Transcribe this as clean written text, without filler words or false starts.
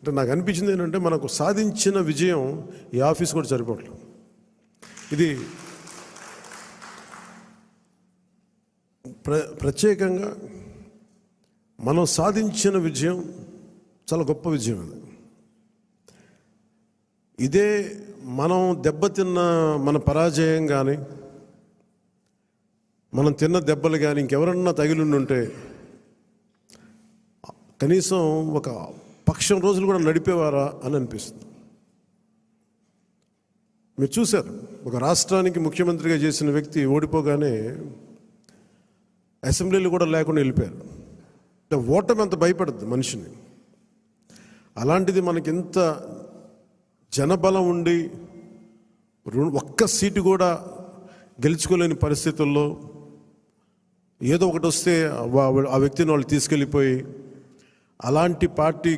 అంటే నాకు అనిపించింది ఏంటంటే మనకు సాధించిన విజయం ఈ ఆఫీస్ కూడా సరిపోవట్లేదు. ఇది ప్రత్యేకంగా మనం సాధించిన విజయం చాలా గొప్ప విజయం. అది ఇదే మనం దెబ్బతిన్న మన పరాజయం కానీ, మనం తిన్న దెబ్బలు కానీ ఇంకెవరన్నా తగిలిండుంటే కనీసం ఒక పక్షం రోజులు కూడా నడిపేవారా అని అనిపిస్తుంది. మీరు చూశారు, ఒక రాష్ట్రానికి ముఖ్యమంత్రిగా చేసిన వ్యక్తి ఓడిపోగానే అసెంబ్లీలు కూడా లేకుండా వెళ్ళిపోయారు. అంటే ఓటమి అంత భయపడుతుంది మనిషిని. అలాంటిది మనకింత జనబలం ఉండి ఒక్క సీటు కూడా గెలుచుకోలేని పరిస్థితుల్లో ఏదో ఒకటి వస్తే ఆ వ్యక్తిని వాళ్ళు తీసుకెళ్ళిపోయి అలాంటి పార్టీ